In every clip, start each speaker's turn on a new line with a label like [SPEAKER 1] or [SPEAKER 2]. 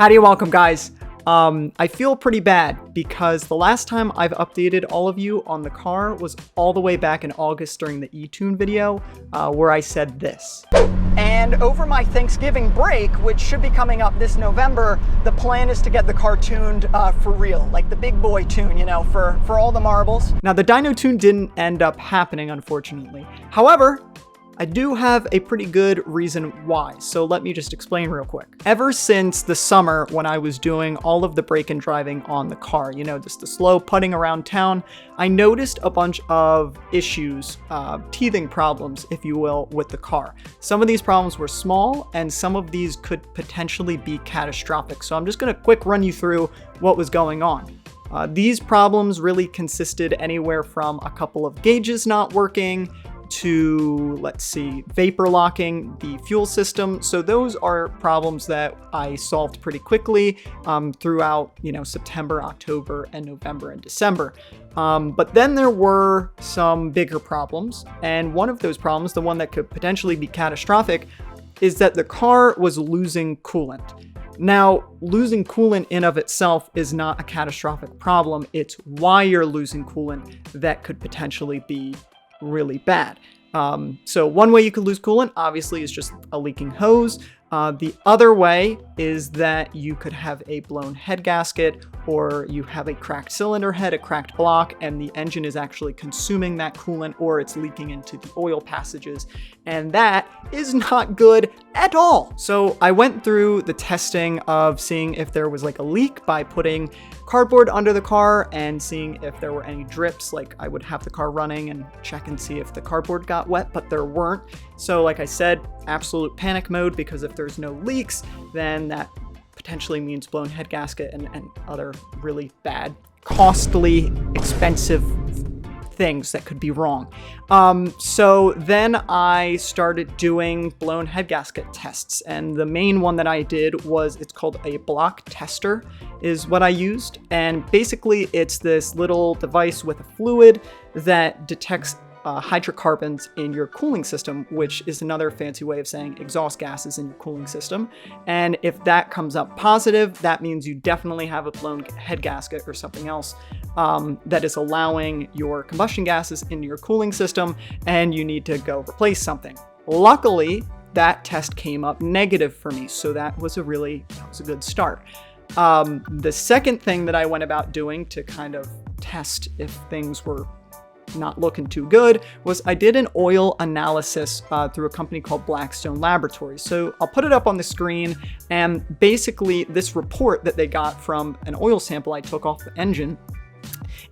[SPEAKER 1] Howdy, welcome guys. I feel pretty bad because the last time I've updated all of you on the car was all the way back in August during the eTune video where I said this. And over my Thanksgiving break, which should be coming up this November, the plan is to get the car tuned for real, like the big boy tune, you know, for all the marbles. Now the dyno tune didn't end up happening, unfortunately. However, I do have a pretty good reason why, so let me just explain real quick. Ever since the summer when I was doing all of the break and driving on the car, you know, just the slow putting around town, I noticed a bunch of issues, teething problems, if you will, with the car. Some of these problems were small, and some of these could potentially be catastrophic, so I'm just gonna quick run you through what was going on. These problems really consisted anywhere from a couple of gauges not working, to, let's see, vapor locking the fuel system. So those are problems that I solved pretty quickly throughout, you know, September, October, and November and December. But then there were some bigger problems. And one of those problems, the one that could potentially be catastrophic, is that the car was losing coolant. Now, losing coolant in of itself is not a catastrophic problem. It's why you're losing coolant that could potentially be really bad. So one way you could lose coolant, obviously, is just a leaking hose. The other way is that you could have a blown head gasket, or you have a cracked cylinder head, a cracked block, and the engine is actually consuming that coolant, or it's leaking into the oil passages. And that is not good at all. So I went through the testing of seeing if there was like a leak by putting cardboard under the car and seeing if there were any drips. Like I would have the car running and check and see if the cardboard got wet, but there weren't. So like I said, absolute panic mode, because if there's no leaks, then that potentially means blown head gasket and other really bad, costly, expensive things that could be wrong. So then I started doing blown head gasket tests, and the main one that I did was, it's called a block tester is what I used. And basically it's this little device with a fluid that detects hydrocarbons in your cooling system, which is another fancy way of saying exhaust gases in your cooling system. And if that comes up positive, that means you definitely have a blown head gasket or something else that is allowing your combustion gases into your cooling system, and you need to go replace something. Luckily, that test came up negative for me, so that was a good start. The second thing that I went about doing to kind of test if things were not looking too good was I did an oil analysis through a company called Blackstone Laboratories. So I'll put it up on the screen, and basically this report that they got from an oil sample I took off the engine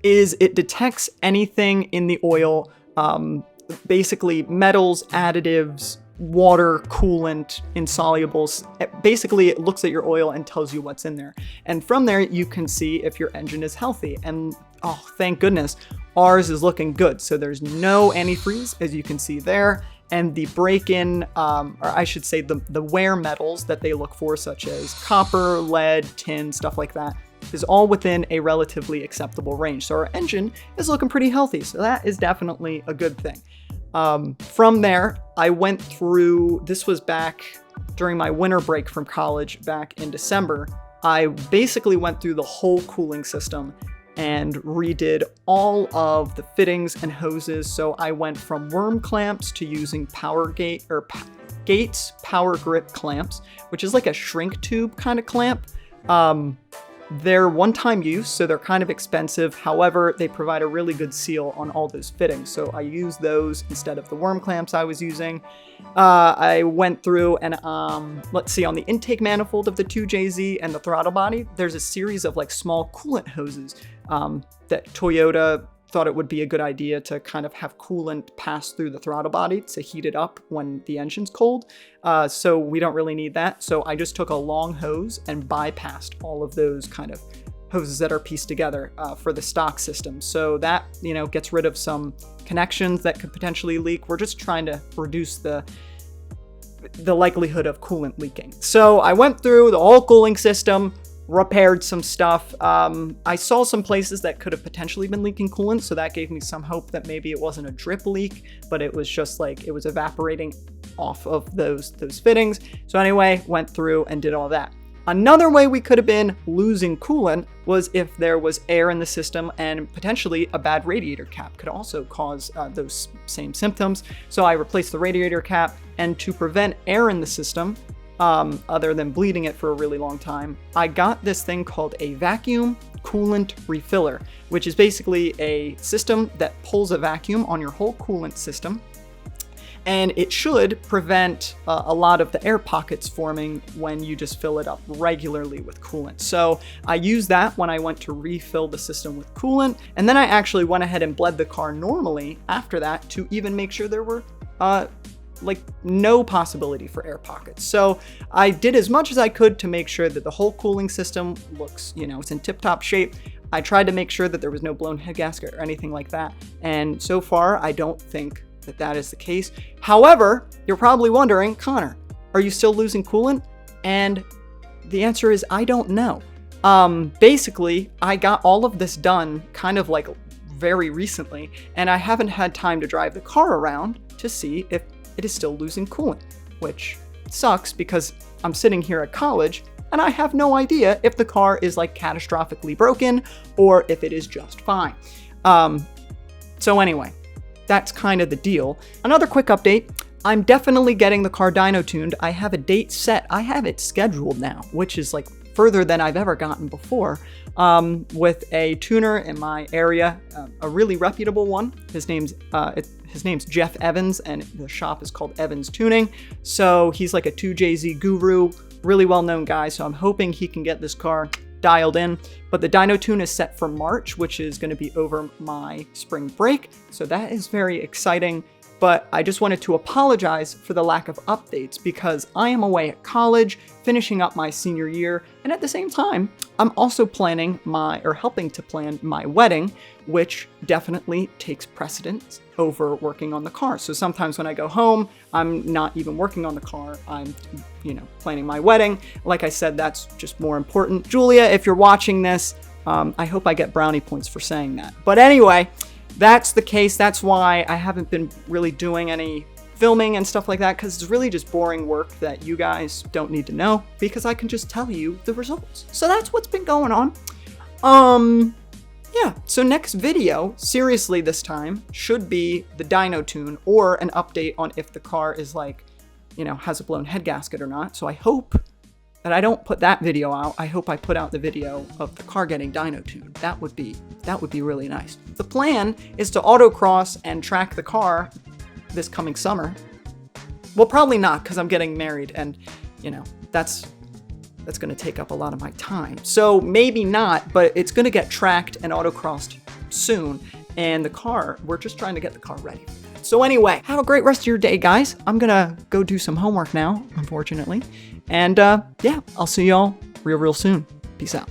[SPEAKER 1] is it detects anything in the oil, basically metals, additives, water, coolant, insolubles. Basically, it looks at your oil and tells you what's in there. And from there, you can see if your engine is healthy. And oh, thank goodness, ours is looking good. So there's no antifreeze, as you can see there. And the break-in, or I should say the wear metals that they look for, such as copper, lead, tin, stuff like that, is all within a relatively acceptable range. So our engine is looking pretty healthy. So that is definitely a good thing. From there, I went through, this was back during my winter break from college back in December. I basically went through the whole cooling system and redid all of the fittings and hoses. So I went from worm clamps to using Gates power grip clamps, which is like a shrink tube kind of clamp. They're one-time use, so they're kind of expensive. However, they provide a really good seal on all those fittings. So I used those instead of the worm clamps I was using. I went through and, let's see, on the intake manifold of the 2JZ and the throttle body, there's a series of like small coolant hoses that Toyota thought it would be a good idea to kind of have coolant pass through the throttle body to heat it up when the engine's cold. So we don't really need that. So I just took a long hose and bypassed all of those kind of hoses that are pieced together for the stock system. So that, you know, gets rid of some connections that could potentially leak. We're just trying to reduce the likelihood of coolant leaking. So I went through the whole cooling system, repaired some stuff. I saw some places that could have potentially been leaking coolant, so that gave me some hope that maybe it wasn't a drip leak, but it was just like it was evaporating off of those fittings. So anyway, went through and did all that. Another way we could have been losing coolant was if there was air in the system, and potentially a bad radiator cap could also cause those same symptoms. So I replaced the radiator cap, and to prevent air in the system, other than bleeding it for a really long time, I got this thing called a vacuum coolant refiller, which is basically a system that pulls a vacuum on your whole coolant system. And it should prevent a lot of the air pockets forming when you just fill it up regularly with coolant. So I used that when I went to refill the system with coolant. And then I actually went ahead and bled the car normally after that to even make sure there were like no possibility for air pockets. So I did as much as I could to make sure that the whole cooling system looks, it's in tip-top shape. I tried to make sure that there was no blown head gasket or anything like that. And so far, I don't think that is the case. However, you're probably wondering, Connor, are you still losing coolant? And the answer is, I don't know. Basically, I got all of this done kind of like very recently, and I haven't had time to drive the car around to see if it is still losing coolant, which sucks because I'm sitting here at college and I have no idea if the car is like catastrophically broken or if it is just fine. So anyway, that's kind of the deal. Another quick update. I'm definitely getting the car dyno tuned. I have a date set. I have it scheduled now, which is like further than I've ever gotten before, with a tuner in my area, a really reputable one. His name's Jeff Evans, and the shop is called Evans Tuning. So he's like a 2JZ guru, really well-known guy. So I'm hoping he can get this car dialed in. But the dyno tune is set for March, which is going to be over my spring break. So that is very exciting. But I just wanted to apologize for the lack of updates because I am away at college, finishing up my senior year, and at the same time, I'm also helping to plan my wedding, which definitely takes precedence over working on the car. So sometimes when I go home, I'm not even working on the car, I'm, planning my wedding. Like I said, that's just more important. Julia, if you're watching this, I hope I get brownie points for saying that. But anyway, that's the case. That's why I haven't been really doing any filming and stuff like that, because it's really just boring work that you guys don't need to know, because I can just tell you the results. So that's what's been going on. Yeah, so next video, seriously this time, should be the dyno tune or an update on if the car is like, has a blown head gasket or not. So I hope that I don't put that video out. I hope I put out the video of the car getting dyno tuned. That would be really nice. The plan is to autocross and track the car this coming summer. Well, probably not, because I'm getting married, and that's going to take up a lot of my time. So maybe not, but it's going to get tracked and autocrossed soon. And the car, we're just trying to get the car ready. So anyway, have a great rest of your day, guys. I'm going to go do some homework now, unfortunately. And yeah, I'll see y'all real soon. Peace out.